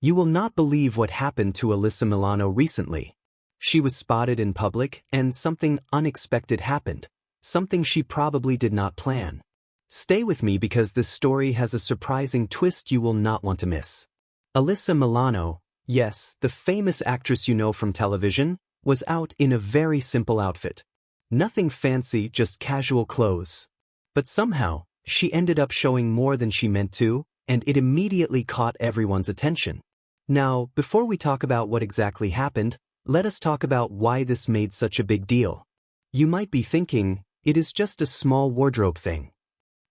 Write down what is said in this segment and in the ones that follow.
You will not believe what happened to Alyssa Milano recently. She was spotted in public and something unexpected happened, something she probably did not plan. Stay with me because this story has a surprising twist you will not want to miss. Alyssa Milano, yes, the famous actress you know from television, was out in a very simple outfit. Nothing fancy, just casual clothes. But somehow, she ended up showing more than she meant to, and it immediately caught everyone's attention. Now, before we talk about what exactly happened, let us talk about why this made such a big deal. You might be thinking, it is just a small wardrobe thing.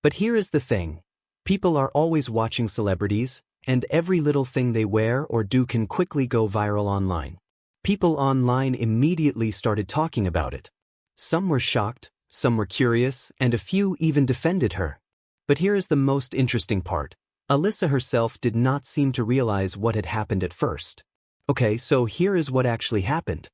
But here is the thing. People are always watching celebrities, and every little thing they wear or do can quickly go viral online. People online immediately started talking about it. Some were shocked, some were curious, and a few even defended her. But here is the most interesting part. Alyssa herself did not seem to realize what had happened at first. Okay, so here is what actually happened.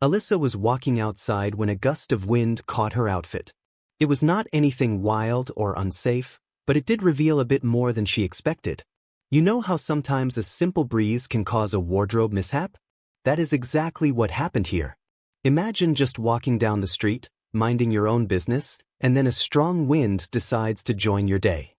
Alyssa was walking outside when a gust of wind caught her outfit. It was not anything wild or unsafe, but it did reveal a bit more than she expected. You know how sometimes a simple breeze can cause a wardrobe mishap? That is exactly what happened here. Imagine just walking down the street, minding your own business, and then a strong wind decides to join your day.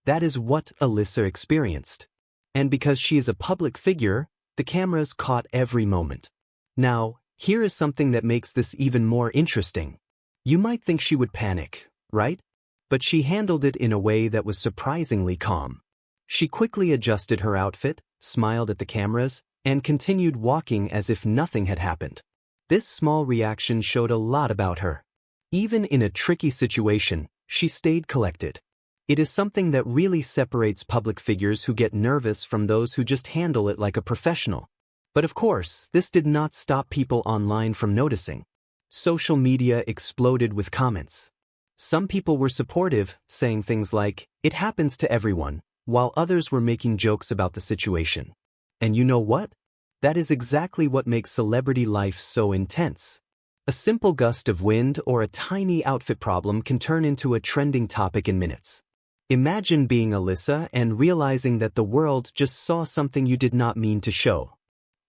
That is what Alyssa experienced. And because she is a public figure, the cameras caught every moment. Now, here is something that makes this even more interesting. You might think she would panic, right? But she handled it in a way that was surprisingly calm. She quickly adjusted her outfit, smiled at the cameras, and continued walking as if nothing had happened. This small reaction showed a lot about her. Even in a tricky situation, she stayed collected. It is something that really separates public figures who get nervous from those who just handle it like a professional. But of course, this did not stop people online from noticing. Social media exploded with comments. Some people were supportive, saying things like, "It happens to everyone," while others were making jokes about the situation. And you know what? That is exactly what makes celebrity life so intense. A simple gust of wind or a tiny outfit problem can turn into a trending topic in minutes. Imagine being Alyssa and realizing that the world just saw something you did not mean to show.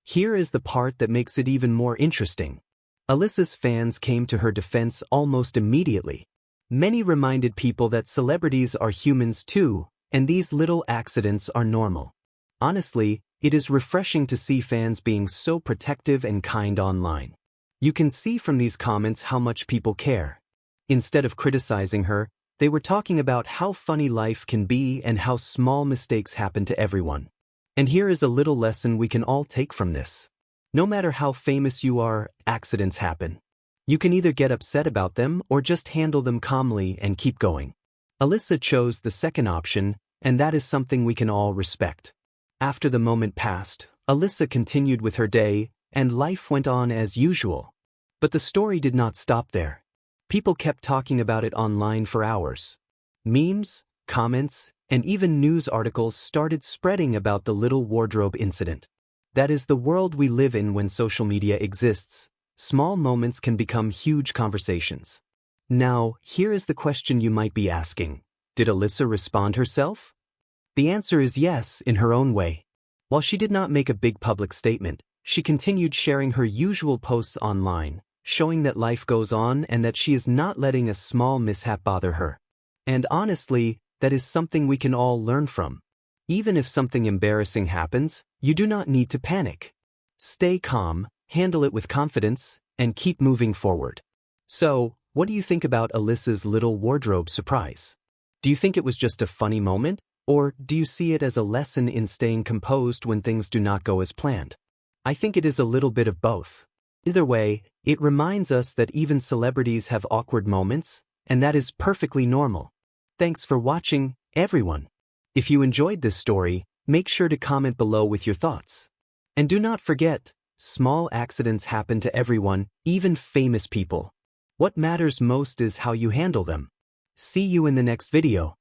Here is the part that makes it even more interesting. Alyssa's fans came to her defense almost immediately. Many reminded people that celebrities are humans too, and these little accidents are normal. Honestly, it is refreshing to see fans being so protective and kind online. You can see from these comments how much people care. Instead of criticizing her, they were talking about how funny life can be and how small mistakes happen to everyone. And here is a little lesson we can all take from this. No matter how famous you are, accidents happen. You can either get upset about them or just handle them calmly and keep going. Alyssa chose the second option, and that is something we can all respect. After the moment passed, Alyssa continued with her day, and life went on as usual. But the story did not stop there. People kept talking about it online for hours. Memes, comments, and even news articles started spreading about the little wardrobe incident. That is the world we live in when social media exists. Small moments can become huge conversations. Now, here is the question you might be asking. Did Alyssa respond herself? The answer is yes, in her own way. While she did not make a big public statement, she continued sharing her usual posts online, showing that life goes on and that she is not letting a small mishap bother her. And honestly, that is something we can all learn from. Even if something embarrassing happens, you do not need to panic. Stay calm, handle it with confidence, and keep moving forward. So, what do you think about Alyssa's little wardrobe surprise? Do you think it was just a funny moment, or do you see it as a lesson in staying composed when things do not go as planned? I think it is a little bit of both. Either way, it reminds us that even celebrities have awkward moments, and that is perfectly normal. Thanks for watching, everyone. If you enjoyed this story, make sure to comment below with your thoughts. And do not forget, small accidents happen to everyone, even famous people. What matters most is how you handle them. See you in the next video.